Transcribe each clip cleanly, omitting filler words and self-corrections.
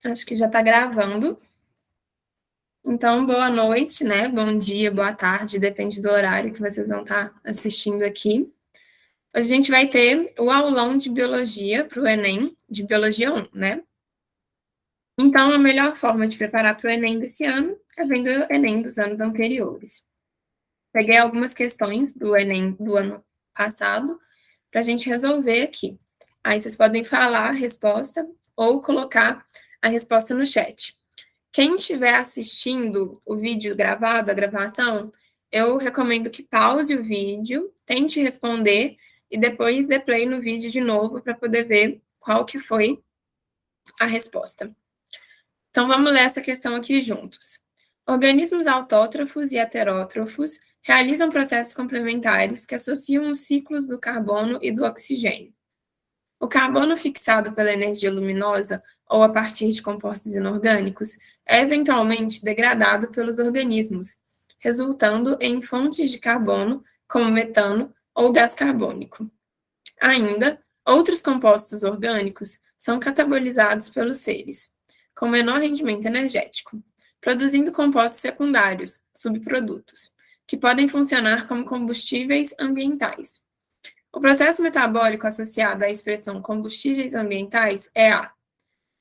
Acho que já está gravando. Então, boa noite, né? Bom dia, boa tarde, depende do horário que vocês vão estar assistindo aqui. Hoje a gente vai ter o aulão de biologia para o Enem, de Biologia 1, né? Então, a melhor forma de preparar para o Enem desse ano é vendo o Enem dos anos anteriores. Peguei algumas questões do Enem do ano passado para a gente resolver aqui. Aí vocês podem falar a resposta ou colocar a resposta no chat. Quem estiver assistindo o vídeo gravado, a gravação, eu recomendo que pause o vídeo, tente responder e depois dê play no vídeo de novo para poder ver qual que foi a resposta. Então vamos ler essa questão aqui juntos. Organismos autótrofos e heterótrofos realizam processos complementares que associam os ciclos do carbono e do oxigênio. O carbono fixado pela energia luminosa ou a partir de compostos inorgânicos é eventualmente degradado pelos organismos, resultando em fontes de carbono, como metano ou gás carbônico. Ainda, outros compostos orgânicos são catabolizados pelos seres, com menor rendimento energético, produzindo compostos secundários, subprodutos, que podem funcionar como combustíveis ambientais. O processo metabólico associado à expressão combustíveis ambientais é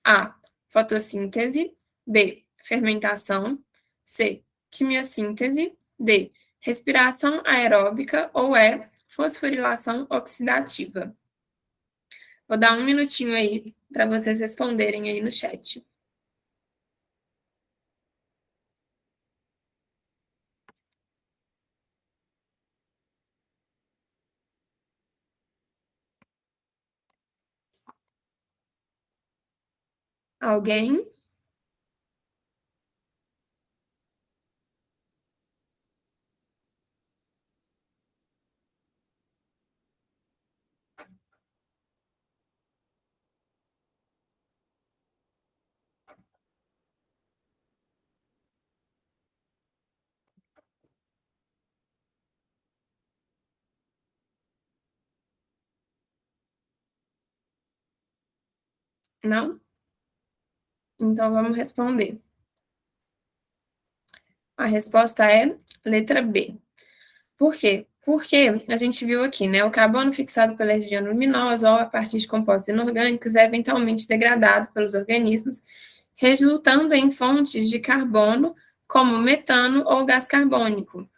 A. Fotossíntese. B. Fermentação. C. Quimiossíntese. D. Respiração aeróbica ou E. Fosforilação oxidativa. Vou dar um minutinho aí para vocês responderem aí no chat. Alguém? Não? Então vamos responder. A resposta é letra B. Por quê? Porque a gente viu aqui, né? O carbono fixado pela energia luminosa ou a partir de compostos inorgânicos é eventualmente degradado pelos organismos, resultando em fontes de carbono, como metano ou gás carbônico.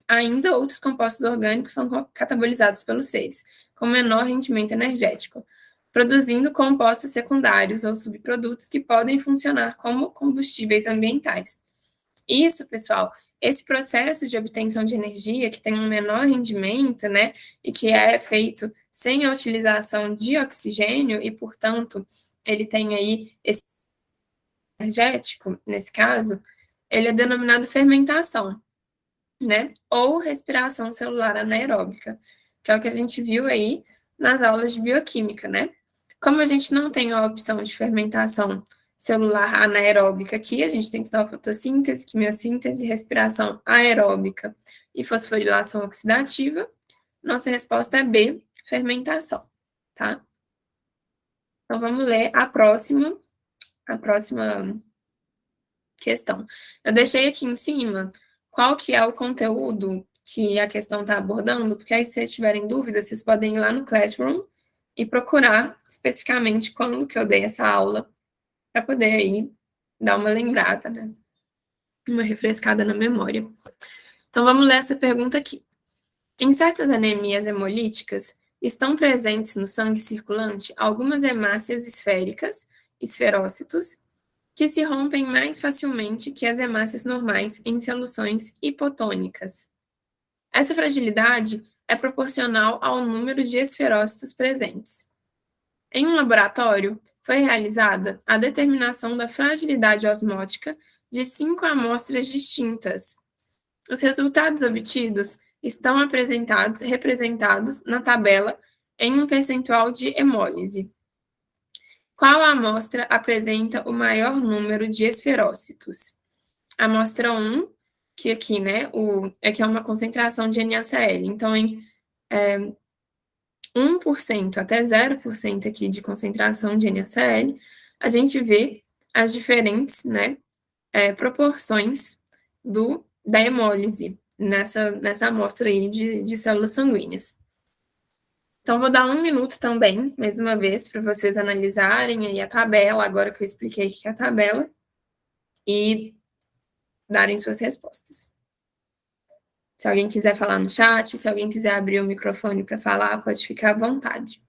Ainda outros compostos orgânicos são catabolizados pelos seres, com menor rendimento energético, produzindo compostos secundários ou subprodutos que podem funcionar como combustíveis ambientais. Isso, pessoal, esse processo de obtenção de energia, que tem um menor rendimento, né, e que é feito sem a utilização de oxigênio, e, portanto, ele tem aí esse energético, nesse caso, ele é denominado fermentação, né, ou respiração celular anaeróbica, que é o que a gente viu aí nas aulas de bioquímica, né? Como a gente não tem a opção de fermentação celular anaeróbica aqui, a gente tem que estudar fotossíntese, quimiossíntese, respiração aeróbica e fosforilação oxidativa. Nossa resposta é B, fermentação, tá? Então vamos ler a próxima questão. Eu deixei aqui em cima qual que é o conteúdo que a questão está abordando, porque aí se vocês tiverem dúvidas, vocês podem ir lá no Classroom e procurar especificamente quando que eu dei essa aula, para poder aí dar uma lembrada, né? Uma refrescada na memória. Então vamos ler essa pergunta aqui. Em certas anemias hemolíticas, estão presentes no sangue circulante algumas hemácias esféricas, esferócitos, que se rompem mais facilmente que as hemácias normais em soluções hipotônicas. Essa fragilidade é proporcional ao número de esferócitos presentes. Em um laboratório, foi realizada a determinação da fragilidade osmótica de 5 amostras distintas. Os resultados obtidos estão representados na tabela em um percentual de hemólise. Qual amostra apresenta o maior número de esferócitos? A amostra 1, que aqui, né, aqui é uma concentração de NaCl. Então, em 1% até 0% aqui de concentração de NaCl, a gente vê as diferentes, né, proporções da hemólise nessa amostra aí de células sanguíneas. Então, vou dar um minuto também, mais uma vez, para vocês analisarem aí a tabela, agora que eu expliquei o que é a tabela, e darem suas respostas. Se alguém quiser falar no chat, se alguém quiser abrir o microfone para falar, pode ficar à vontade.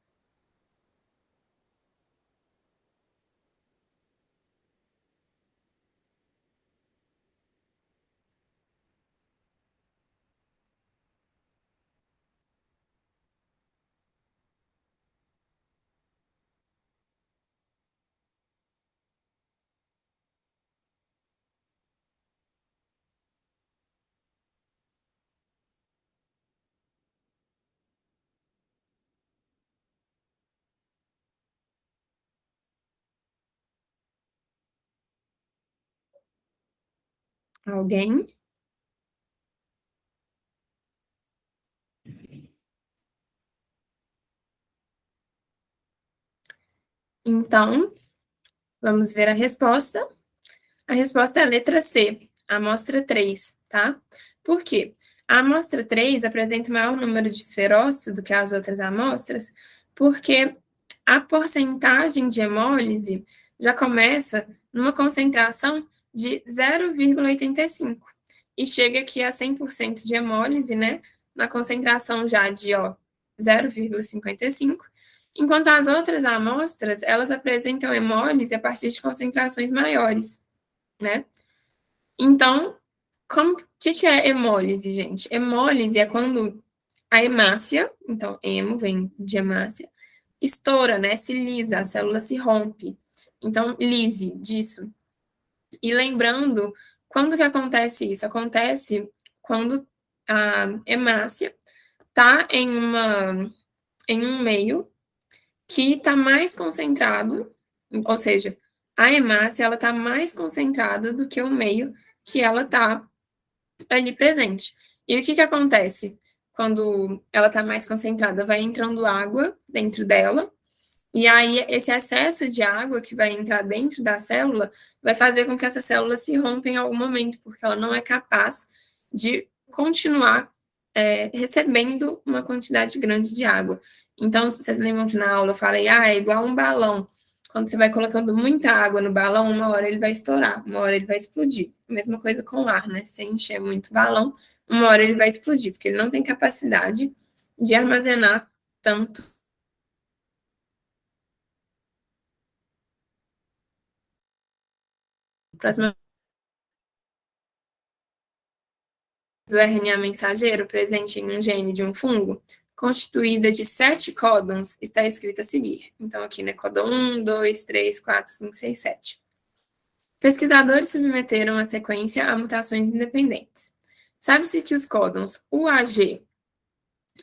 Alguém? Então, vamos ver a resposta. A resposta é a letra C, a amostra 3, tá? Por quê? A amostra 3 apresenta maior número de esferócitos do que as outras amostras, porque a porcentagem de hemólise já começa numa concentração de 0,85 e chega aqui a 100% de hemólise, né? Na concentração já de 0,55, enquanto as outras amostras, elas apresentam hemólise a partir de concentrações maiores, né? Então, que é hemólise, gente? Hemólise é quando a hemácia, então hemo vem de hemácia, estoura, né? Se lisa, a célula se rompe. Então, lise disso. E lembrando, quando que acontece isso? Acontece quando a hemácia está em um meio que está mais concentrado, ou seja, a hemácia ela está mais concentrada do que o meio que ela está ali presente. E o que que acontece quando ela está mais concentrada? Vai entrando água dentro dela, e aí esse excesso de água que vai entrar dentro da célula vai fazer com que essa célula se rompa em algum momento, porque ela não é capaz de continuar recebendo uma quantidade grande de água. Então, vocês lembram que na aula eu falei, é igual um balão. Quando você vai colocando muita água no balão, uma hora ele vai estourar, uma hora ele vai explodir. Mesma coisa com o ar, né? Se encher muito o balão, uma hora ele vai explodir, porque ele não tem capacidade de armazenar tanto. Próxima, do RNA mensageiro presente em um gene de um fungo, constituída de 7 códons, está escrita a seguir. Então, aqui, né, códon 1, 2, 3, 4, 5, 6, 7. Pesquisadores submeteram a sequência a mutações independentes. Sabe-se que os códons UAG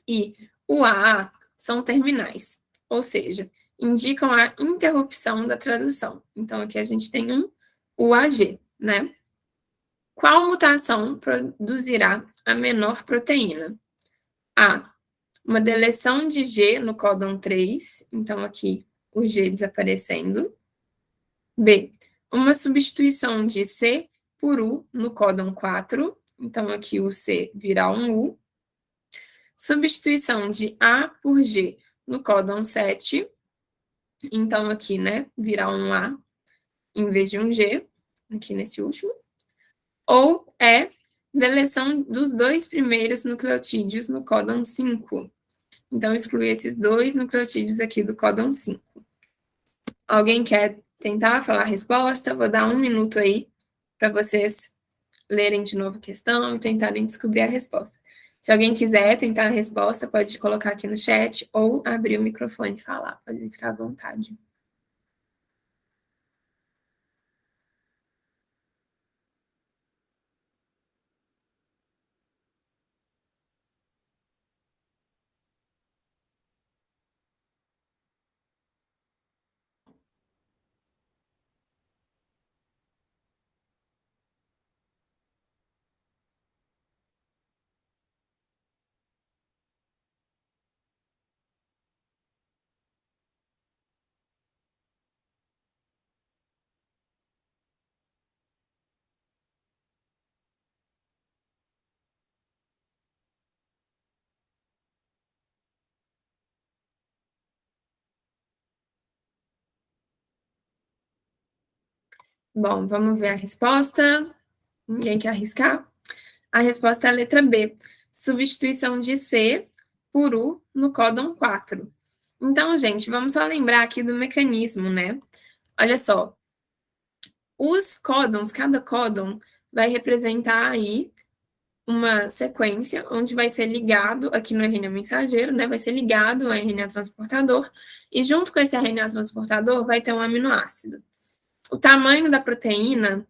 e UAA são terminais, ou seja, indicam a interrupção da tradução. Então, aqui a gente tem um UAG, né? Qual mutação produzirá a menor proteína? A. Uma deleção de G no códon 3, então aqui o G desaparecendo. B. Uma substituição de C por U no códon 4, então aqui o C virá um U. Substituição de A por G no códon 7, então aqui, né, virá um A em vez de um G, aqui nesse último. Ou é deleção dos dois primeiros nucleotídeos no códon 5. Então, exclui esses dois nucleotídeos aqui do códon 5. Alguém quer tentar falar a resposta? Vou dar um minuto aí para vocês lerem de novo a questão e tentarem descobrir a resposta. Se alguém quiser tentar a resposta, pode colocar aqui no chat ou abrir o microfone e falar. Pode ficar à vontade. Bom, vamos ver a resposta. Ninguém quer arriscar? A resposta é a letra B. Substituição de C por U no códon 4. Então, gente, vamos só lembrar aqui do mecanismo, né? Olha só, os códons, cada códon vai representar aí uma sequência onde vai ser ligado aqui no RNA mensageiro, né? Vai ser ligado ao RNA transportador, e junto com esse RNA transportador vai ter um aminoácido. O tamanho da proteína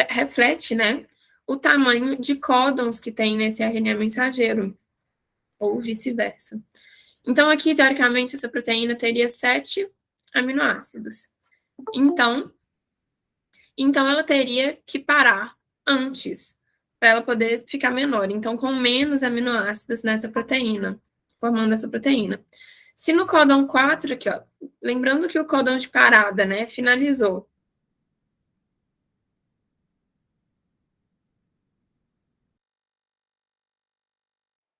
reflete, né, o tamanho de códons que tem nesse RNA mensageiro, ou vice-versa. Então, aqui, teoricamente, essa proteína teria 7 aminoácidos. Então ela teria que parar antes, para ela poder ficar menor. Então, com menos aminoácidos nessa proteína, formando essa proteína. Se no códon 4 aqui, ó, lembrando que o códon de parada, né, finalizou.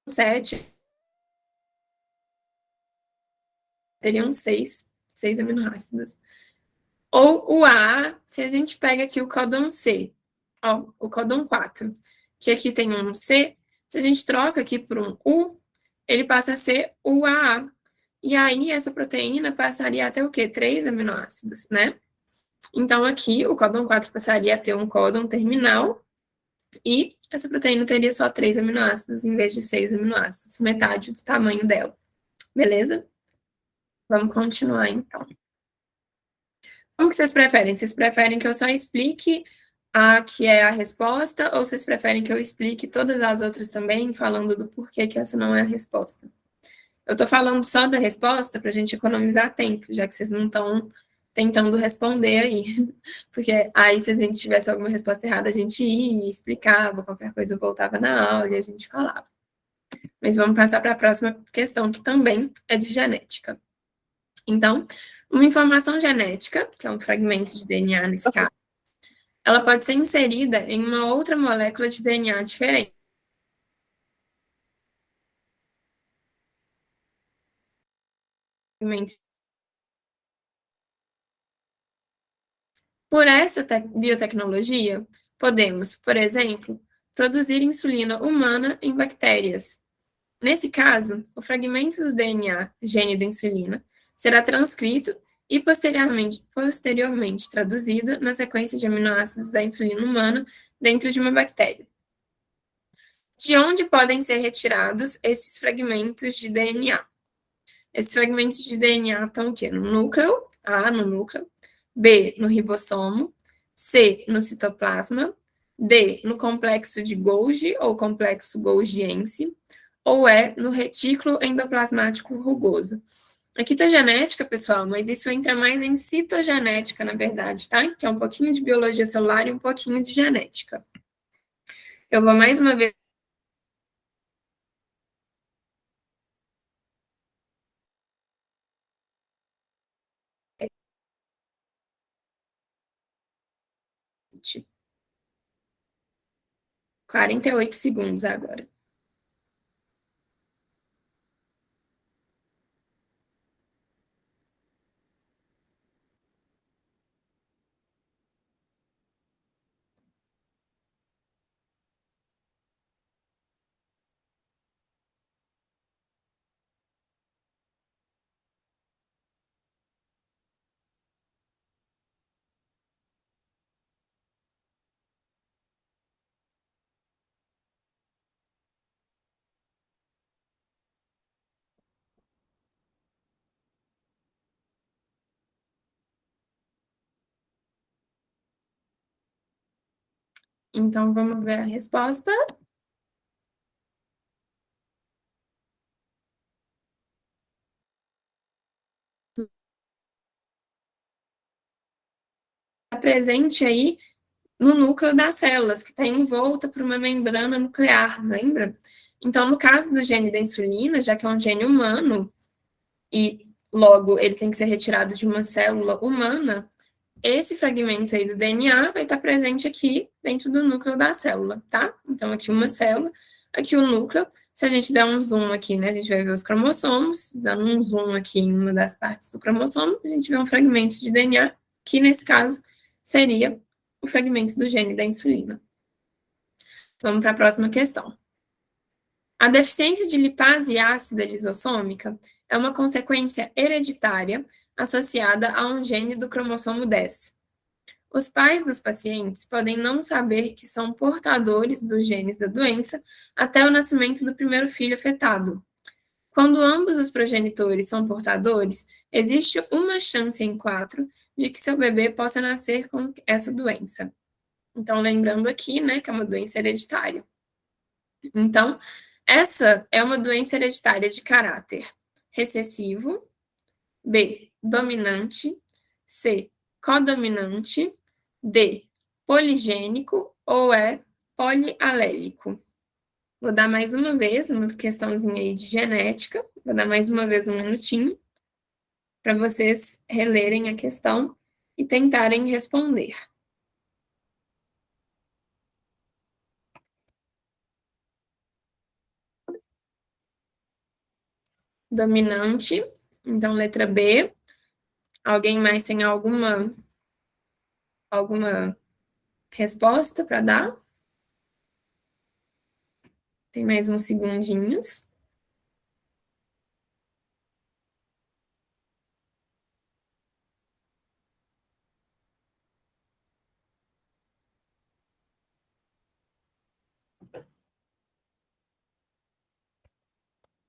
Sete, teriam seis aminoácidos. Ou o A, se a gente pega aqui o códon C, ó, o códon 4, que aqui tem um C, se a gente troca aqui por um U, ele passa a ser UAA. E aí, essa proteína passaria a ter o quê? 3 aminoácidos, né? Então, aqui, o códon 4 passaria a ter um códon terminal, e essa proteína teria só 3 aminoácidos em vez de 6 aminoácidos, metade do tamanho dela. Beleza? Vamos continuar, então. Como que vocês preferem? Vocês preferem que eu só explique a que é a resposta, ou vocês preferem que eu explique todas as outras também, falando do porquê que essa não é a resposta? Eu tô falando só da resposta para a gente economizar tempo, já que vocês não estão tentando responder aí. Porque aí, se a gente tivesse alguma resposta errada, a gente ia, explicava, qualquer coisa eu voltava na aula e a gente falava. Mas vamos passar para a próxima questão, que também é de genética. Então, uma informação genética, que é um fragmento de DNA nesse caso, ela pode ser inserida em uma outra molécula de DNA diferente. Por essa biotecnologia, podemos, por exemplo, produzir insulina humana em bactérias. Nesse caso, o fragmento do DNA, gene da insulina, será transcrito e posteriormente traduzido na sequência de aminoácidos da insulina humana dentro de uma bactéria. De onde podem ser retirados esses fragmentos de DNA? Esses fragmentos de DNA estão o quê? No núcleo, A, no núcleo, B, no ribossomo, C, no citoplasma, D, no complexo de Golgi, ou complexo golgiense, ou E, no retículo endoplasmático rugoso. Aqui está genética, pessoal, mas isso entra mais em citogenética, na verdade, tá? Que é um pouquinho de biologia celular e um pouquinho de genética. Eu vou mais uma vez 48 segundos agora. Então, vamos ver a resposta. Está presente aí no núcleo das células, que está envolta por uma membrana nuclear, lembra? Então, no caso do gene da insulina, já que é um gene humano, e logo ele tem que ser retirado de uma célula humana, esse fragmento aí do DNA vai estar presente aqui dentro do núcleo da célula, tá? Então, aqui uma célula, aqui o núcleo. Se a gente der um zoom aqui, né, a gente vai ver os cromossomos, dando um zoom aqui em uma das partes do cromossomo, a gente vê um fragmento de DNA, que nesse caso seria o fragmento do gene da insulina. Vamos para a próxima questão. A deficiência de lipase ácida lisossômica é uma consequência hereditária associada a um gene do cromossomo 10. Os pais dos pacientes podem não saber que são portadores dos genes da doença até o nascimento do primeiro filho afetado. Quando ambos os progenitores são portadores, existe uma chance em 4 de que seu bebê possa nascer com essa doença. Então, lembrando aqui, né, que é uma doença hereditária. Então, essa é uma doença hereditária de caráter recessivo, B, dominante, C, codominante, D, poligênico ou E, polialélico. Vou dar mais uma vez uma questãozinha aí de genética, vou dar mais uma vez um minutinho para vocês relerem a questão e tentarem responder. Dominante, então letra B. Alguém mais tem alguma resposta para dar? Tem mais uns segundinhos.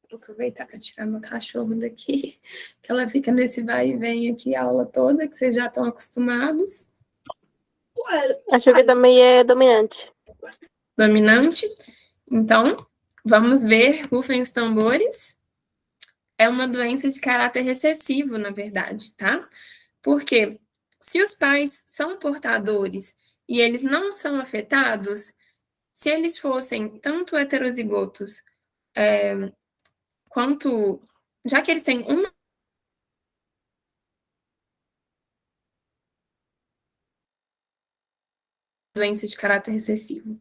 Vou aproveitar para tirar meu cachorro daqui, que ela fica nesse vai e vem aqui a aula toda, que vocês já estão acostumados. Acho que também é dominante. Dominante. Então, vamos ver, rufem os tambores. É uma doença de caráter recessivo, na verdade, tá? Porque se os pais são portadores e eles não são afetados, se eles fossem tanto heterozigotos quanto. Já que eles têm uma doença de caráter recessivo.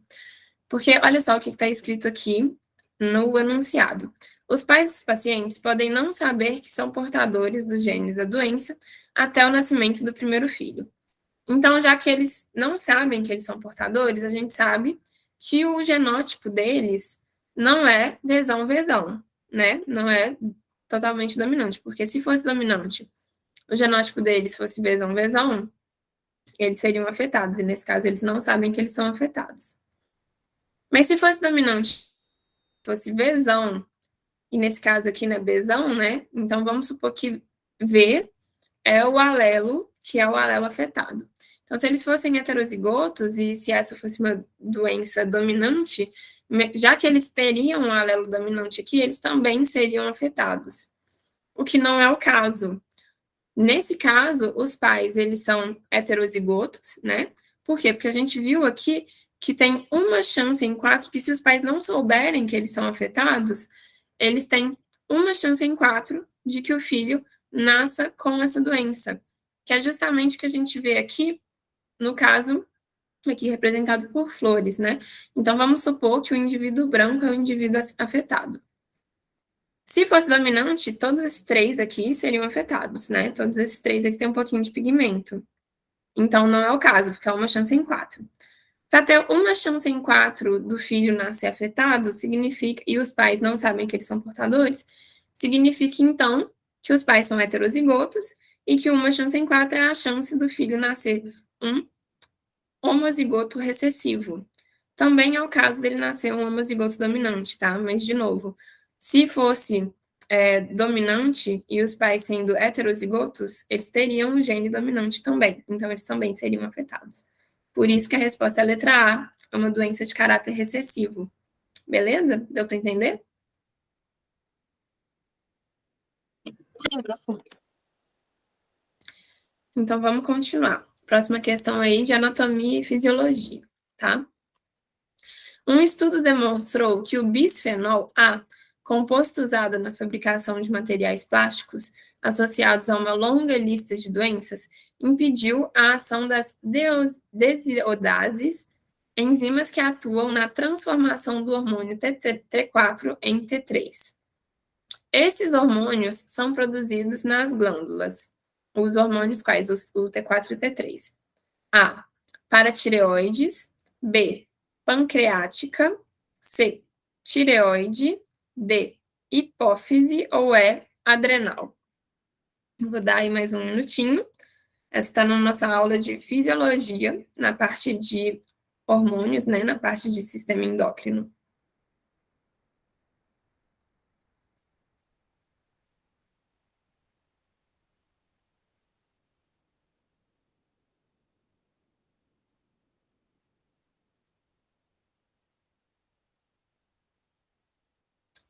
Porque olha só o que está escrito aqui no enunciado. Os pais dos pacientes podem não saber que são portadores dos genes da doença até o nascimento do primeiro filho. Então, já que eles não sabem que eles são portadores, a gente sabe que o genótipo deles não é vesão-vesão, né? Não é totalmente dominante, porque se fosse dominante, o genótipo deles fosse vesão-vesão, eles seriam afetados, e nesse caso eles não sabem que eles são afetados. Mas se fosse dominante, fosse vesão, e nesse caso aqui não é besão, né? Então vamos supor que V é o alelo, que é o alelo afetado. Então, se eles fossem heterozigotos, e se essa fosse uma doença dominante, já que eles teriam um alelo dominante aqui, eles também seriam afetados. O que não é o caso. Nesse caso, os pais, eles são heterozigotos, né? Por quê? Porque a gente viu aqui que tem uma chance em 4, que se os pais não souberem que eles são afetados, eles têm uma chance em 4 de que o filho nasça com essa doença, que é justamente o que a gente vê aqui, no caso, aqui representado por flores, né? Então, vamos supor que o indivíduo branco é o indivíduo afetado. Se fosse dominante, todos esses 3 aqui seriam afetados, né? Todos esses 3 aqui têm um pouquinho de pigmento. Então, não é o caso, porque é uma chance em 4. Para ter uma chance em 4 do filho nascer afetado, significa, e os pais não sabem que eles são portadores, significa, então, que os pais são heterozigotos e que uma chance em 4 é a chance do filho nascer um homozigoto recessivo. Também é o caso dele nascer um homozigoto dominante, tá? Mas, de novo, se fosse dominante e os pais sendo heterozigotos, eles teriam um gene dominante também. Então, eles também seriam afetados. Por isso que a resposta é a letra A, é uma doença de caráter recessivo. Beleza? Deu para entender? Sim, professor. Então, vamos continuar. Próxima questão aí de anatomia e fisiologia, tá? Um estudo demonstrou que o bisfenol A, composto usado na fabricação de materiais plásticos associados a uma longa lista de doenças, impediu a ação das desiodases, enzimas que atuam na transformação do hormônio T4 em T3. Esses hormônios são produzidos nas glândulas. Os hormônios quais? O T4 e o T3. A. Paratireoides. B. Pancreática. C. Tireoide. D. Hipófise ou E. Adrenal. Vou dar aí mais um minutinho. Essa está na nossa aula de fisiologia, na parte de hormônios, né? Na parte de sistema endócrino.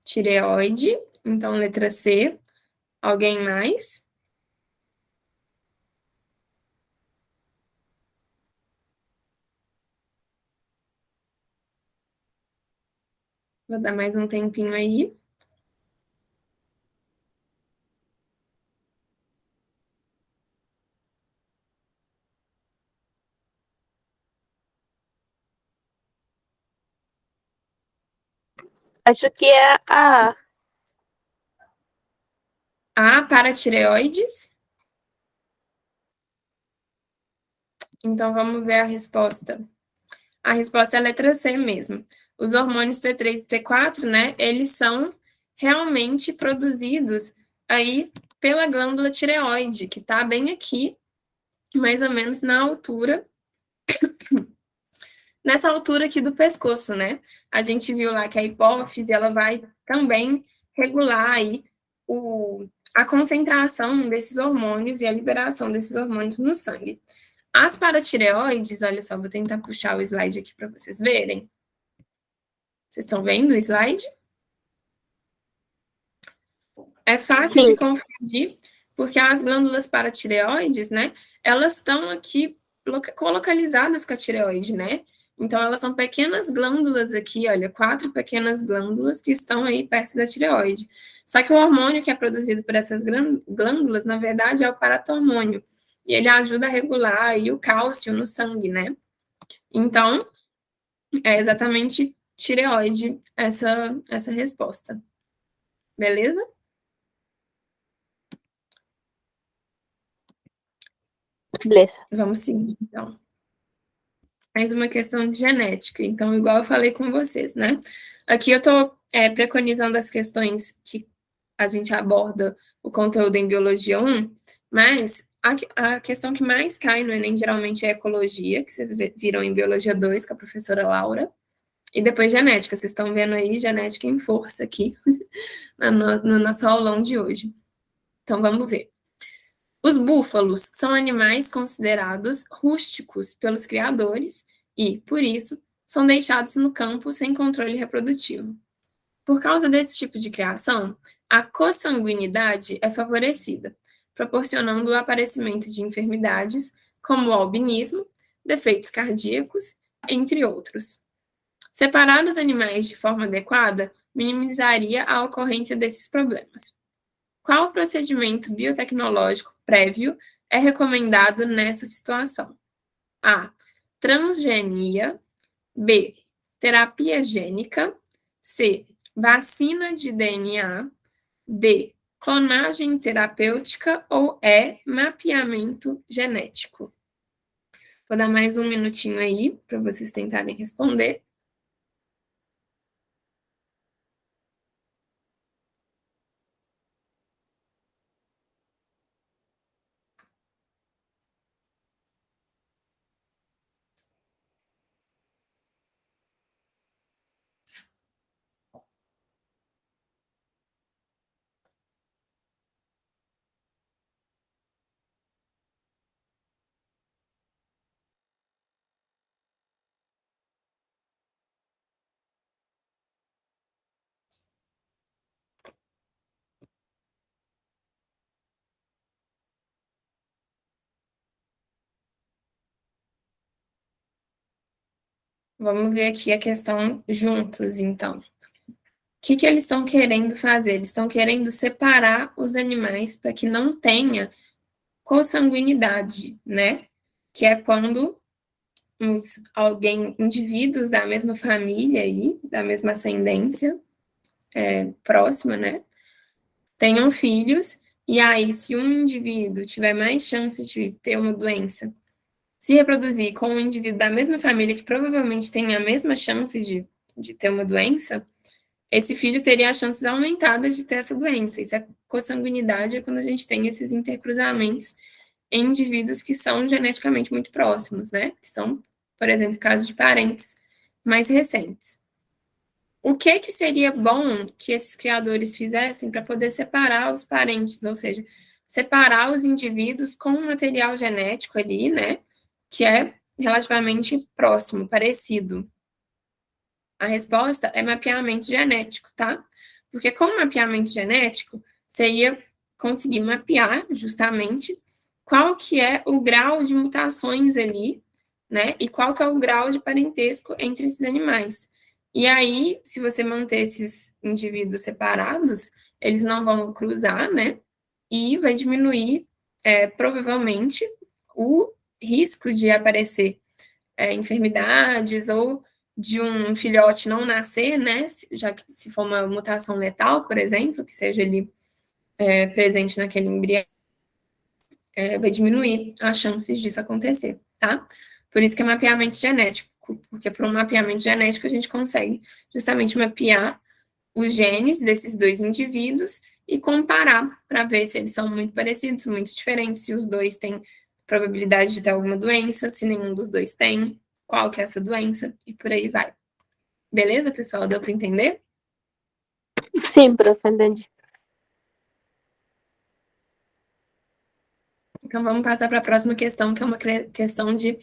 Tireoide, então letra C. Alguém mais? Vou dar mais um tempinho aí. Acho que é a. A, paratireoides. Então vamos ver a resposta. A resposta é a letra C mesmo. Os hormônios T3 e T4, né, eles são realmente produzidos aí pela glândula tireoide, que está bem aqui, mais ou menos na altura, nessa altura aqui do pescoço, né? A gente viu lá que a hipófise, ela vai também regular aí a concentração desses hormônios e a liberação desses hormônios no sangue. As paratireoides, olha só, vou tentar puxar o slide aqui para vocês verem. Vocês estão vendo o slide? É fácil de Sim. confundir, porque as glândulas paratireoides, né, elas estão aqui colocalizadas com a tireoide, né? Então, elas são pequenas glândulas aqui, olha, 4 pequenas glândulas que estão aí perto da tireoide. Só que o hormônio que é produzido por essas glândulas, na verdade, é o paratormônio. E ele ajuda a regular aí o cálcio no sangue, né? Então, é exatamente tireoide essa resposta. Beleza? Beleza. Vamos seguir, então. Mais uma questão de genética. Então, igual eu falei com vocês, né? Aqui eu estou preconizando as questões que a gente aborda o conteúdo em Biologia 1, mas a questão que mais cai no Enem geralmente é ecologia, que vocês viram em Biologia 2 com a professora Laura, e depois genética. Vocês estão vendo aí genética em força aqui no nosso aulão de hoje. Então, vamos ver. Os búfalos são animais considerados rústicos pelos criadores e, por isso, são deixados no campo sem controle reprodutivo. Por causa desse tipo de criação, a consanguinidade é favorecida, proporcionando o aparecimento de enfermidades como o albinismo, defeitos cardíacos, entre outros. Separar os animais de forma adequada minimizaria a ocorrência desses problemas. Qual procedimento biotecnológico prévio é recomendado nessa situação? A. Transgenia. B. Terapia gênica. C. Vacina de DNA. D. Clonagem terapêutica ou E. Mapeamento genético. Vou dar mais um minutinho aí para vocês tentarem responder. Vamos ver aqui a questão juntos, então. O que eles estão querendo fazer? Eles estão querendo separar os animais para que não tenha consanguinidade, né? Que é quando indivíduos da mesma família aí, da mesma ascendência próxima, né? Tenham filhos, e aí, se um indivíduo tiver mais chance de ter uma doença se reproduzir com um indivíduo da mesma família que provavelmente tem a mesma chance de ter uma doença, esse filho teria as chances aumentadas de ter essa doença. Isso é consanguinidade, é quando a gente tem esses intercruzamentos em indivíduos que são geneticamente muito próximos, né? Que são, por exemplo, casos de parentes mais recentes. O que seria bom que esses criadores fizessem para poder separar os parentes, ou seja, separar os indivíduos com um material genético ali, né? Que é relativamente próximo, parecido. A resposta é mapeamento genético, tá? Porque com o mapeamento genético, você ia conseguir mapear justamente qual que é o grau de mutações ali, né? E qual que é o grau de parentesco entre esses animais. E aí, se você manter esses indivíduos separados, eles não vão cruzar, né? E vai diminuir, provavelmente, o risco de aparecer enfermidades ou de um filhote não nascer, né? Já que se for uma mutação letal, por exemplo, que seja ali presente naquele embrião, vai diminuir as chances disso acontecer, tá? Por isso que é mapeamento genético, porque por um mapeamento genético a gente consegue justamente mapear os genes desses dois indivíduos e comparar para ver se eles são muito parecidos, muito diferentes, se os dois têm probabilidade de ter alguma doença, se nenhum dos dois tem, qual que é essa doença, e por aí vai. Beleza, pessoal? Deu para entender? Sim, prof, entendi. Então, vamos passar para a próxima questão, que é uma questão de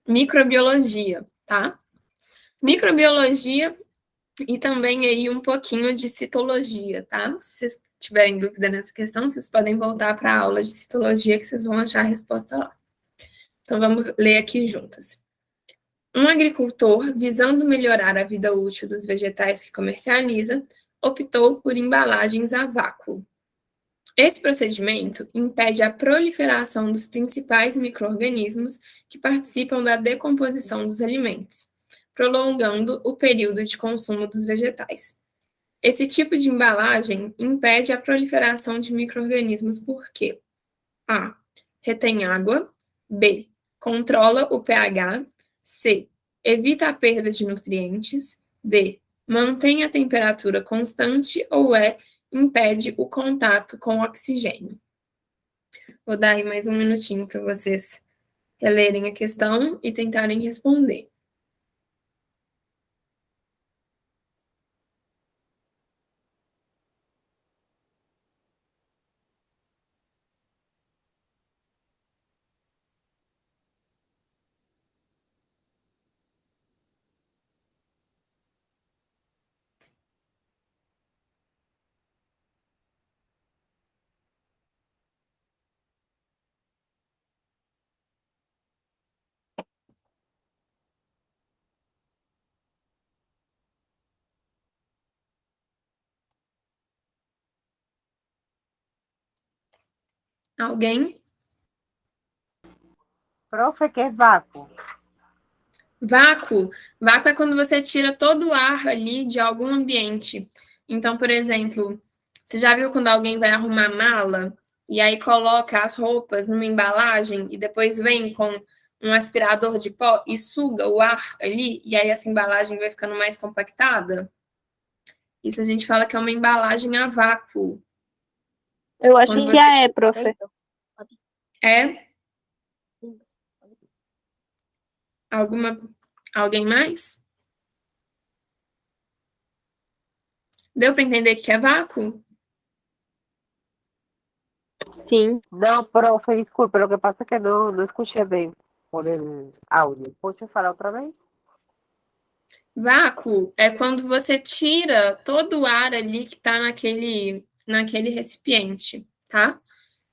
microbiologia, tá? Microbiologia e também aí um pouquinho de citologia, tá? Se vocês tiverem dúvida nessa questão, vocês podem voltar para a aula de citologia, que vocês vão achar a resposta lá. Então, vamos ler aqui juntas. Um agricultor, visando melhorar a vida útil dos vegetais que comercializa, optou por embalagens a vácuo. Esse procedimento impede a proliferação dos principais micro-organismos que participam da decomposição dos alimentos, prolongando o período de consumo dos vegetais. Esse tipo de embalagem impede a proliferação de micro-organismos porque A. Retém água. B. Controla o pH. C. Evita a perda de nutrientes. D. Mantém a temperatura constante. Ou E. Impede o contato com oxigênio. Vou dar aí mais um minutinho para vocês relerem a questão e tentarem responder. Alguém? Profe, que é vácuo? Vácuo. Vácuo é quando você tira todo o ar ali de algum ambiente. Então, por exemplo, você já viu quando alguém vai arrumar mala e aí coloca as roupas numa embalagem e depois vem com um aspirador de pó e suga o ar ali e aí essa embalagem vai ficando mais compactada? Isso a gente fala que é uma embalagem a vácuo. Eu acho Quando que você é, prof. é alguém mais? Deu para entender que é vácuo? Sim. Não, profe, desculpe, lo que pasa es que no escuché bien por el audio. ¿Puede falar outra vez? Vácuo é quando você tira todo o ar ali que está naquele recipiente, tá?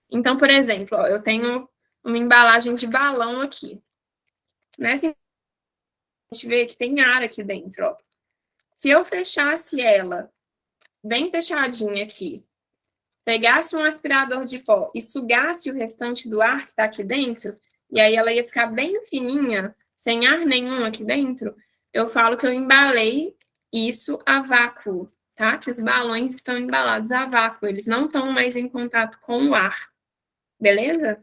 Então, por exemplo, ó, eu tenho uma embalagem de balão aqui. Nessa a gente vê que tem ar aqui dentro, ó. Se eu fechasse ela bem fechadinha aqui, pegasse um aspirador de pó e sugasse o restante do ar que está aqui dentro, e aí ela ia ficar bem fininha, sem ar nenhum aqui dentro, eu falo que eu embalei isso a vácuo, tá? Que os balões estão embalados a vácuo, eles não estão mais em contato com o ar. Beleza?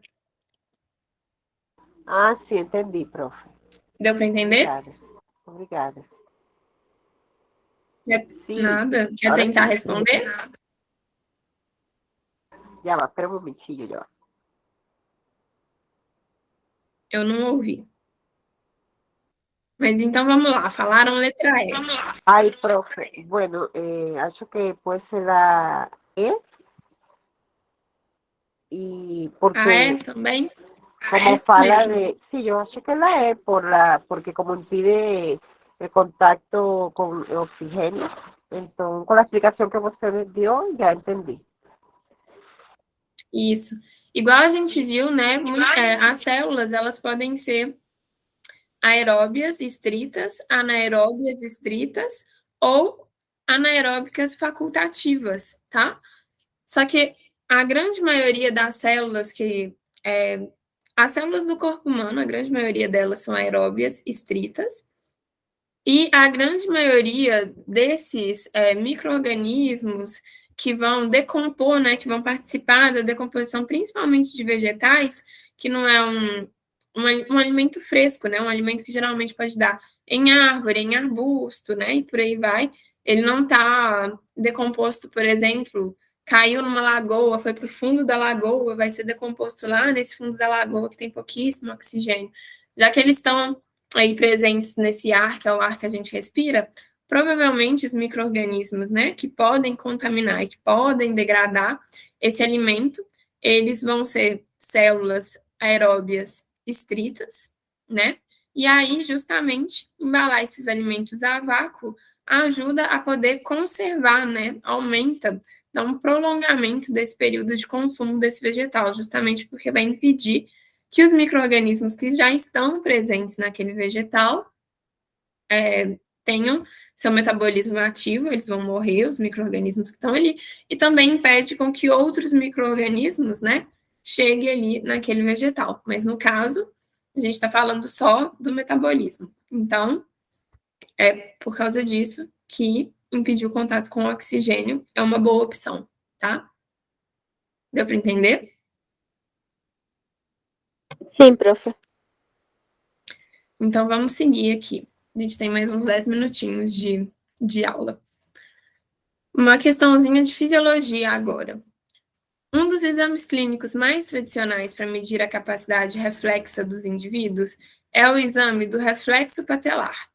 Ah, sim, entendi, prof. Deu para entender? Obrigada. Obrigada. Sim, Nada? Quer agora tentar sim. responder? Já lá, espera um momentinho, já. Eu não ouvi. Mas então vamos lá, falaram letra E. Ay, profe, bueno, acho que puede ser la E, y A E porque também? como Isso fala mesmo. de, sí, yo acho que la E porque como impide el contacto con el oxígeno, entonces con la explicación que usted me dio, ya entendí. Isso. Igual a gente viu, né? As células, elas podem ser aeróbias estritas, anaeróbias estritas ou anaeróbicas facultativas, tá? Só que a grande maioria das células as células do corpo humano, a grande maioria delas são aeróbias estritas, e a grande maioria desses micro-organismos que vão decompor, né, que vão participar da decomposição, principalmente de vegetais, que não é um alimento fresco, né, um alimento que geralmente pode dar em árvore, em arbusto, né, e por aí vai. Ele não está decomposto, por exemplo, caiu numa lagoa, foi para o fundo da lagoa, vai ser decomposto lá nesse fundo da lagoa que tem pouquíssimo oxigênio. Já que eles estão aí presentes nesse ar, que é o ar que a gente respira, provavelmente os micro-organismos, né, que podem contaminar e que podem degradar esse alimento, eles vão ser células aeróbias estritas, né? E aí, justamente, embalar esses alimentos a vácuo ajuda a poder conservar, né? Aumenta, dá um prolongamento desse período de consumo desse vegetal, justamente porque vai impedir que os micro-organismos que já estão presentes naquele vegetal tenham seu metabolismo ativo, eles vão morrer, os micro-organismos que estão ali, e também impede com que outros micro-organismos, né, cheguem ali naquele vegetal. Mas no caso, a gente está falando só do metabolismo. Então, é por causa disso que impedir o contato com o oxigênio é uma boa opção, tá? Deu para entender? Sim, prof. Então, vamos seguir aqui. A gente tem mais uns 10 minutinhos de aula. Uma questãozinha de fisiologia agora. Um dos exames clínicos mais tradicionais para medir a capacidade reflexa dos indivíduos é o exame do reflexo patelar.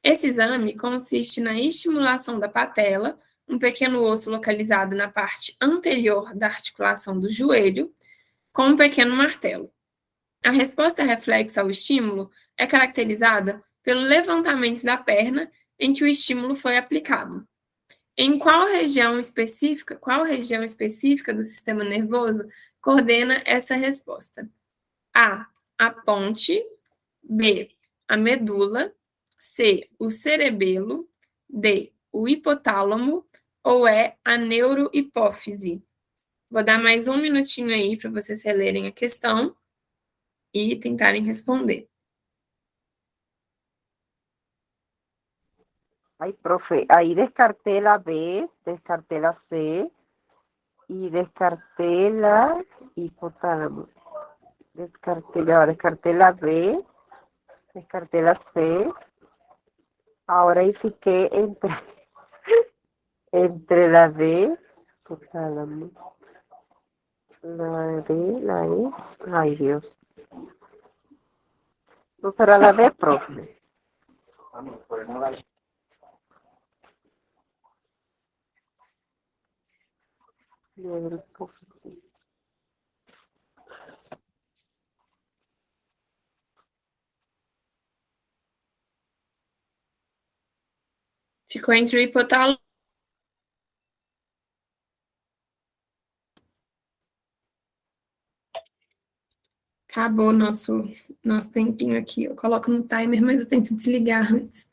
Esse exame consiste na estimulação da patela, um pequeno osso localizado na parte anterior da articulação do joelho, com um pequeno martelo. A resposta reflexa ao estímulo é caracterizada pelo levantamento da perna em que o estímulo foi aplicado. Em qual região específica do sistema nervoso coordena essa resposta? A, a ponte, B, a medula, C, o cerebelo, D, o hipotálamo ou E, a neurohipófise. Vou dar mais um minutinho aí para vocês relerem a questão e tentarem responder. Ay, profe, ahí descarté la B, descarté la C y descarté la hipotálamo. Descarté la B, descarté la C. Ahora ahí fiqué entre la D, hipotálamo, la D, la E. Ay, Dios. ¿No será la D, profe? Ficou entre o hipotálamo. Acabou nosso tempinho aqui. Eu coloco no timer, mas eu tento desligar antes.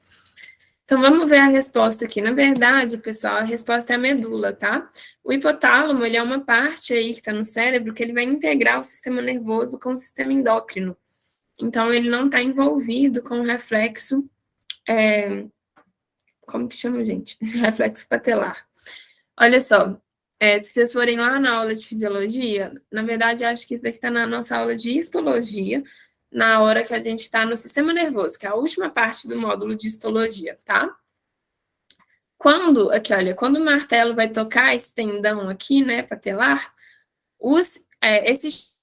Então, vamos ver a resposta aqui. Na verdade, pessoal, a resposta é a medula, tá? O hipotálamo, ele é uma parte aí que está no cérebro que ele vai integrar o sistema nervoso com o sistema endócrino. Então, ele não está envolvido com o reflexo, como que chama, gente? Reflexo patelar. Olha só, se vocês forem lá na aula de fisiologia, na verdade, acho que isso daqui está na nossa aula de histologia, na hora que a gente está no sistema nervoso, que é a última parte do módulo de histologia, tá? Quando, aqui, olha, quando o martelo vai tocar esse tendão aqui, né, patelar, esses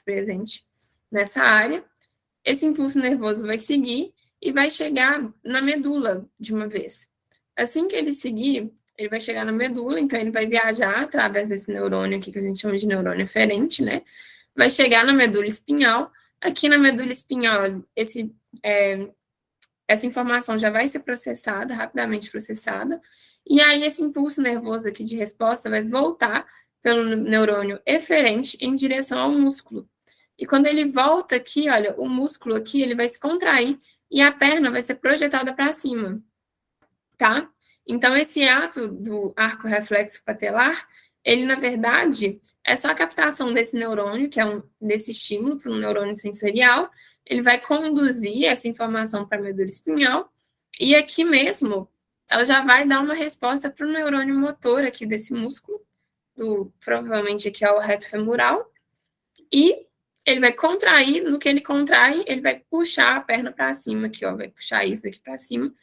presente nessa área, esse impulso nervoso vai seguir e vai chegar na medula de uma vez. Assim que ele seguir, ele vai chegar na medula, então ele vai viajar através desse neurônio aqui, que a gente chama de neurônio eferente, né? Vai chegar na medula espinhal. Aqui na medula espinhal, essa informação já vai ser processada, rapidamente processada, e aí esse impulso nervoso aqui de resposta vai voltar pelo neurônio eferente em direção ao músculo. E quando ele volta aqui, olha, o músculo aqui, ele vai se contrair e a perna vai ser projetada para cima, tá? Então, esse ato do arco reflexo patelar, ele, na verdade, é só a captação desse neurônio, que é desse estímulo para um neurônio sensorial, ele vai conduzir essa informação para a medula espinhal, e aqui mesmo, ela já vai dar uma resposta para o neurônio motor aqui desse músculo, provavelmente aqui é o reto femoral, e ele vai contrair, no que ele contrai, ele vai puxar a perna para cima aqui, ó, vai puxar isso daqui para cima.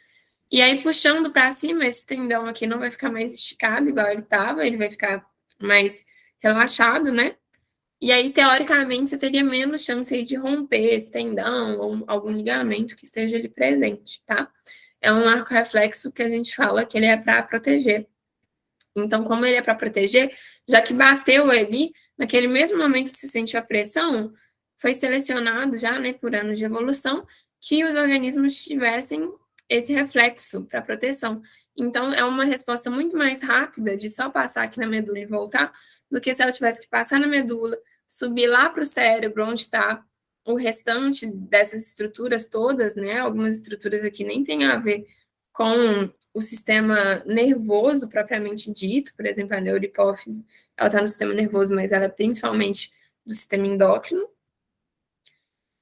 E aí, puxando para cima, esse tendão aqui não vai ficar mais esticado, igual ele estava, ele vai ficar mais relaxado, né? E aí, teoricamente, você teria menos chance aí de romper esse tendão ou algum ligamento que esteja ali presente, tá? É um arco reflexo que a gente fala que ele é para proteger. Então, como ele é para proteger, já que bateu ali, naquele mesmo momento que se sentiu a pressão, foi selecionado já, né, por anos de evolução, que os organismos tivessem esse reflexo para proteção. Então, é uma resposta muito mais rápida de só passar aqui na medula e voltar, do que se ela tivesse que passar na medula, subir lá para o cérebro, onde está o restante dessas estruturas todas, né? Algumas estruturas aqui nem tem a ver com o sistema nervoso propriamente dito, por exemplo, a neurohipófise, ela está no sistema nervoso, mas ela é principalmente do sistema endócrino,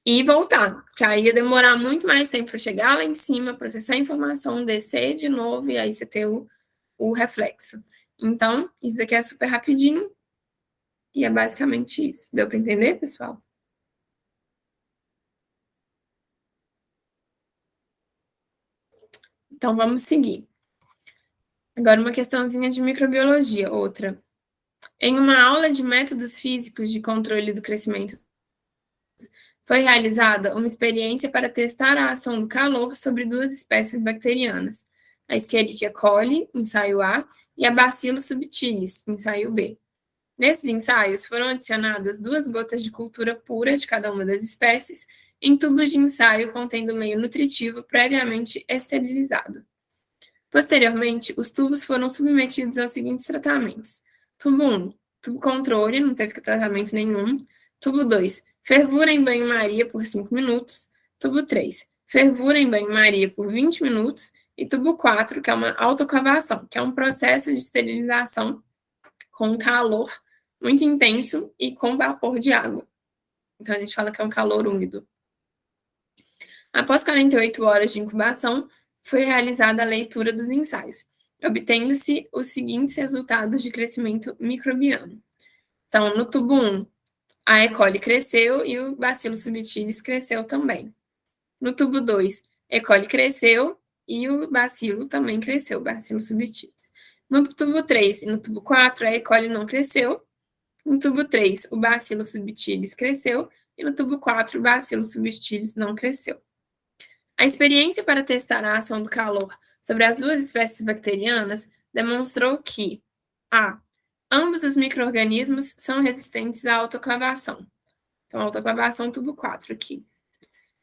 e voltar, que aí ia demorar muito mais tempo para chegar lá em cima, processar a informação, descer de novo, e aí você ter o reflexo. Então, isso daqui é super rapidinho, e é basicamente isso. Deu para entender, pessoal? Então, vamos seguir. Agora, uma questãozinha de microbiologia, outra. Em uma aula de métodos físicos de controle do crescimento, foi realizada uma experiência para testar a ação do calor sobre duas espécies bacterianas, a Escherichia coli, ensaio A, e a Bacillus subtilis, ensaio B. Nesses ensaios, foram adicionadas 2 gotas de cultura pura de cada uma das espécies em tubos de ensaio contendo meio nutritivo previamente esterilizado. Posteriormente, os tubos foram submetidos aos seguintes tratamentos. Tubo 1, tubo controle, não teve tratamento nenhum. Tubo 2, fervura em banho-maria por 5 minutos. Tubo 3, fervura em banho-maria por 20 minutos. E tubo 4, que é uma autoclavação, que é um processo de esterilização com calor muito intenso e com vapor de água. Então, a gente fala que é um calor úmido. Após 48 horas de incubação, foi realizada a leitura dos ensaios, obtendo-se os seguintes resultados de crescimento microbiano. Então, no tubo 1, a E. coli cresceu e o Bacillus subtilis cresceu também. No tubo 2, E. coli cresceu e o bacilo também cresceu, Bacillus subtilis. No tubo 3 e no tubo 4, a E. coli não cresceu. No tubo 3, o Bacillus subtilis cresceu e no tubo 4, o Bacillus subtilis não cresceu. A experiência para testar a ação do calor sobre as duas espécies bacterianas demonstrou que a. Ambos os micro-organismos são resistentes à autoclavação. Então, autoclavação tubo 4 aqui.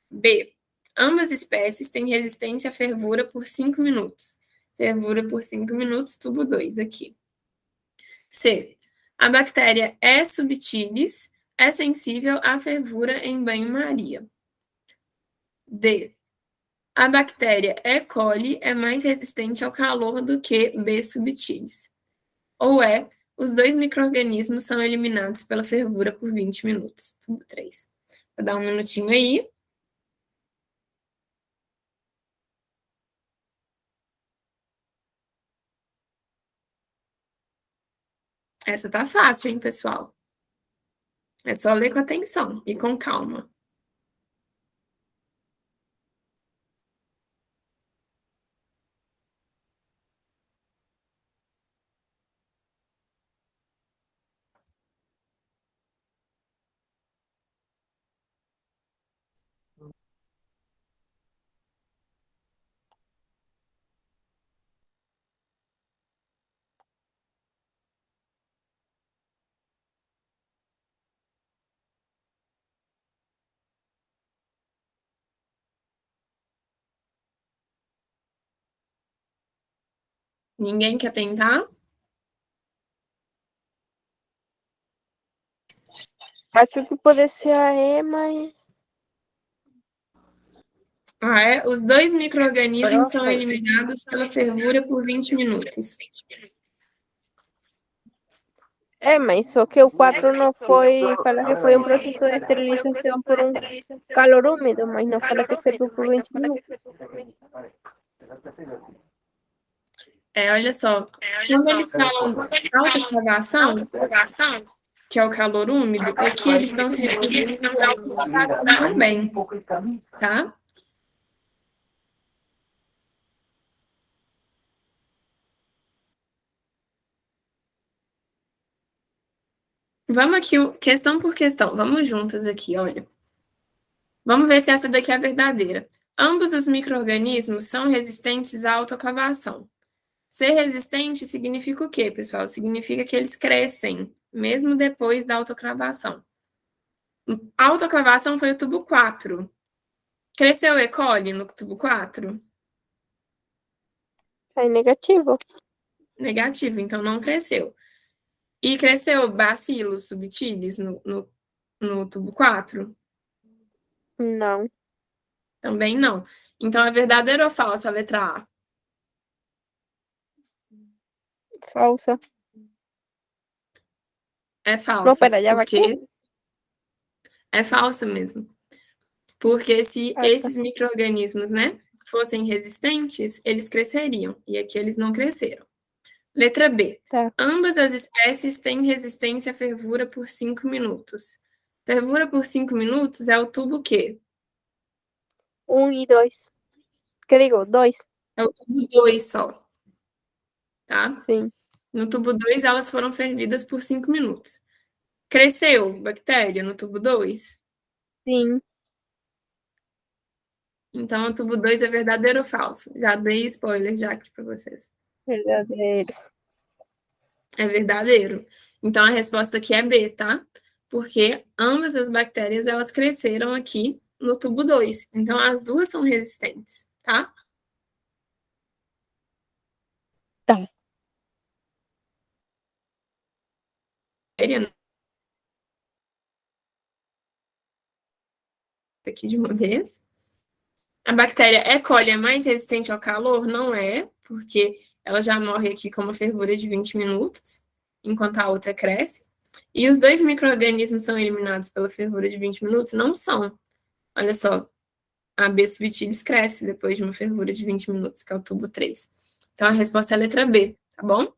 B. Ambas espécies têm resistência à fervura por 5 minutos. Fervura por 5 minutos, tubo 2 aqui. C. A bactéria E. subtilis é sensível à fervura em banho-maria. D. A bactéria E. coli é mais resistente ao calor do que B. subtilis. Ou E. Os 2 micro-organismos são eliminados pela fervura por 20 minutos. Tubo 3. Vou dar um minutinho aí. Essa tá fácil, hein, pessoal? É só ler com atenção e com calma. Ninguém quer tentar? Acho que pode ser a E, mas. Ah, é? Os dois micro-organismos são Profe, eliminados pela fervura por 20 minutos. É, mas só que o 4 não foi. Fala que foi um processo de esterilização por um calor úmido, mas não fala que ferveu por 20 minutos. Olha só, quando eles falam autoclavação, que é o calor úmido, aqui eles estão se referindo à autoclavação também, tá? Vamos aqui, questão por questão, vamos juntas aqui, olha. Vamos ver se essa daqui é a verdadeira. Ambos os micro-organismos são resistentes à autoclavação. Ser resistente significa o quê, pessoal? Significa que eles crescem, mesmo depois da autoclavação. A autoclavação foi o tubo 4. Cresceu E. coli no tubo 4? É negativo. Negativo, então não cresceu. E cresceu Bacillus subtilis no tubo 4? Não. Também não. Então é verdadeiro ou falso a letra A? Falsa. É Não, falsa, pera, já vai aqui. porque é falsa mesmo. Porque se esses micro-organismos, né, fossem resistentes, eles cresceriam. E aqui eles não cresceram. Letra B. Tá. Ambas as espécies têm resistência à fervura por 5 minutos. Fervura por 5 minutos é o tubo quê? 1 e 2. Que digo? 2. É o tubo 2 só. Tá? Sim. No tubo 2, elas foram fervidas por 5 minutos. Cresceu bactéria no tubo 2? Sim. Então, o tubo 2 é verdadeiro ou falso? Já dei spoiler já aqui para vocês. Verdadeiro. É verdadeiro. Então, a resposta aqui é B, tá? Porque ambas as bactérias, elas cresceram aqui no tubo 2. Então, as duas são resistentes, tá? Tá. Aqui de uma vez. A bactéria E. coli é mais resistente ao calor? Não é, porque ela já morre aqui com uma fervura de 20 minutos, enquanto a outra cresce. E os dois micro-organismos são eliminados pela fervura de 20 minutos? Não são. Olha só, a B. subtilis cresce depois de uma fervura de 20 minutos, que é o tubo 3. Então, a resposta é a letra B, tá bom?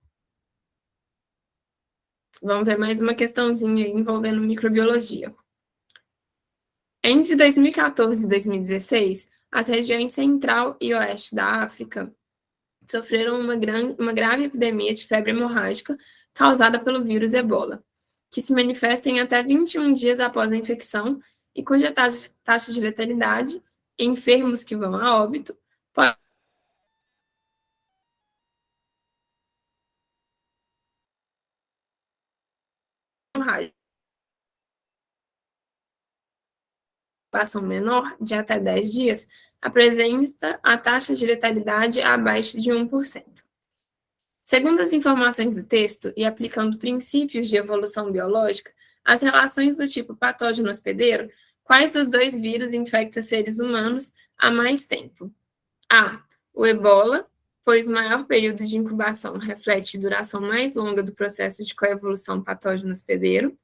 Vamos ver mais uma questãozinha aí envolvendo microbiologia. Entre 2014 e 2016, as regiões central e oeste da África sofreram uma grave epidemia de febre hemorrágica causada pelo vírus Ebola, que se manifesta em até 21 dias após a infecção e cuja taxa de letalidade em enfermos que vão a óbito pode incubação menor, de até 10 dias, apresenta a taxa de letalidade abaixo de 1%. Segundo as informações do texto e aplicando princípios de evolução biológica, as relações do tipo patógeno hospedeiro, quais dos dois vírus infecta seres humanos há mais tempo? A. O ebola, pois o maior período de incubação reflete duração mais longa do processo de coevolução patógeno hospedeiro.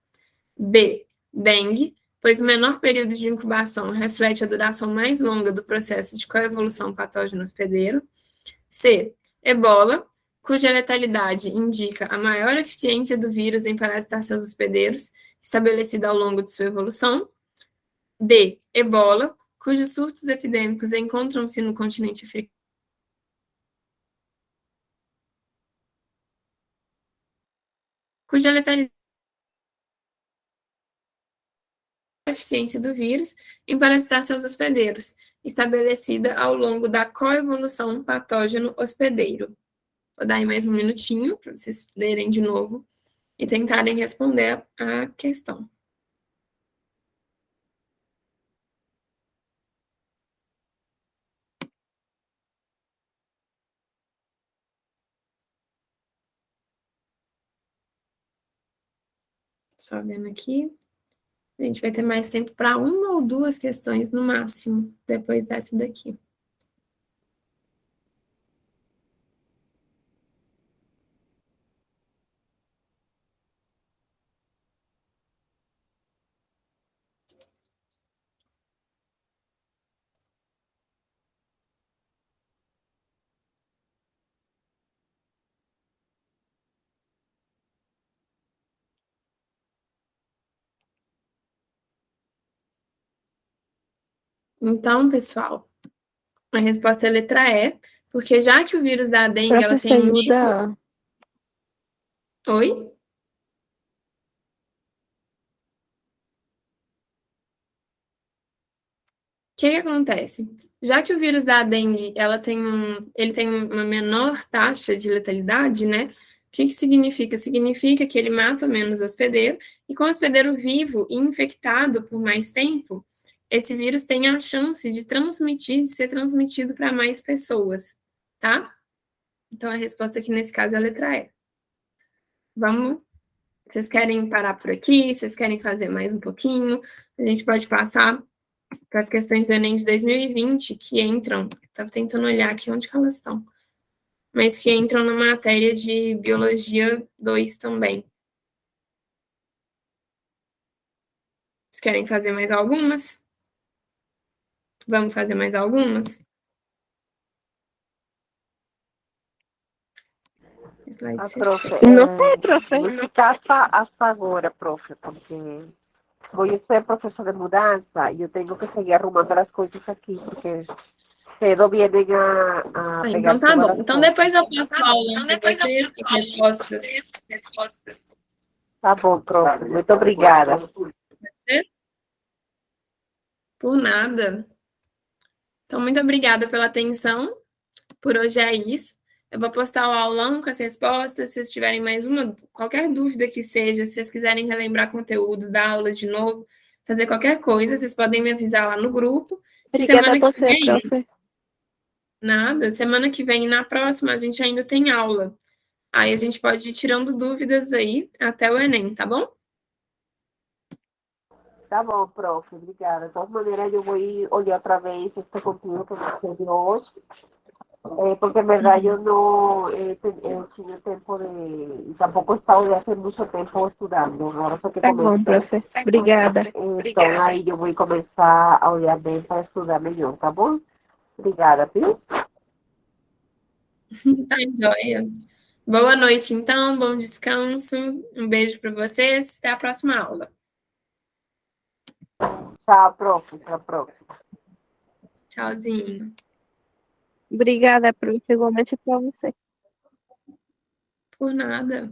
B. Dengue, pois o menor período de incubação reflete a duração mais longa do processo de coevolução patógeno hospedeiro. C. Ebola, cuja letalidade indica a maior eficiência do vírus em parasitar seus hospedeiros, estabelecida ao longo de sua evolução. D. Ebola, cujos surtos epidêmicos encontram-se no continente africano, cuja letalidade eficiência do vírus em parasitar seus hospedeiros, estabelecida ao longo da coevolução patógeno-hospedeiro. Vou dar aí mais um minutinho para vocês lerem de novo e tentarem responder a questão. Só vendo aqui. A gente vai ter mais tempo para uma ou duas questões no máximo, depois dessa daqui. Então, pessoal, a resposta é a letra E, porque já que o vírus da dengue, ela Professor, tem ajuda. Oi? O que acontece? Já que o vírus da dengue, ele tem uma menor taxa de letalidade, né? O que significa? Significa que ele mata menos o hospedeiro, e com o hospedeiro vivo e infectado por mais tempo, esse vírus tem a chance de ser transmitido para mais pessoas, tá? Então, a resposta aqui nesse caso é a letra E. Vamos? Vocês querem parar por aqui? Vocês querem fazer mais um pouquinho? A gente pode passar para as questões do Enem de 2020 que entram, estava tentando olhar aqui onde que elas estão, mas que entram na matéria de Biologia 2 também. Vocês querem fazer mais algumas? Vamos fazer mais algumas? Slide 60. Não sei, profe. Vou ficar hasta agora, profe, porque eu ser professor de mudança e eu tenho que seguir arrumando as coisas aqui, porque cedo vienen a pegar então tá bom. todas as Então coisas. depois eu passo a aula para vocês com respostas. Tá bom, profe. Muito obrigada. Pode ser? Por nada. Então, muito obrigada pela atenção. Por hoje é isso. Eu vou postar o aulão com as respostas. Se vocês tiverem mais qualquer dúvida que seja, se vocês quiserem relembrar conteúdo da aula de novo, fazer qualquer coisa, vocês podem me avisar lá no grupo. Que Obrigada semana a que você, vem, profe. nada, semana que vem e na próxima a gente ainda tem aula. Aí a gente pode ir tirando dúvidas aí até o Enem, tá bom? Tá bom, profe. Obrigada. De todas maneiras, eu vou olhar outra vez este conteúdo que você deu hoje. Porque en verdad yo no he tenido tiempo y tampoco he estado de hace mucho tiempo estudiando. Ahora fue que Tá bom, comencé. profe. Obrigada. Então, aí eu vou começar a olhar bem para estudar melhor, tá bom? Obrigada, viu? Tá joia. Boa noite, então. Bom descanso. Um beijo para vocês. Até a próxima aula. Tchau, prof. Até a próxima. Tchauzinho. Obrigada, profe. Igualmente para você. Por nada.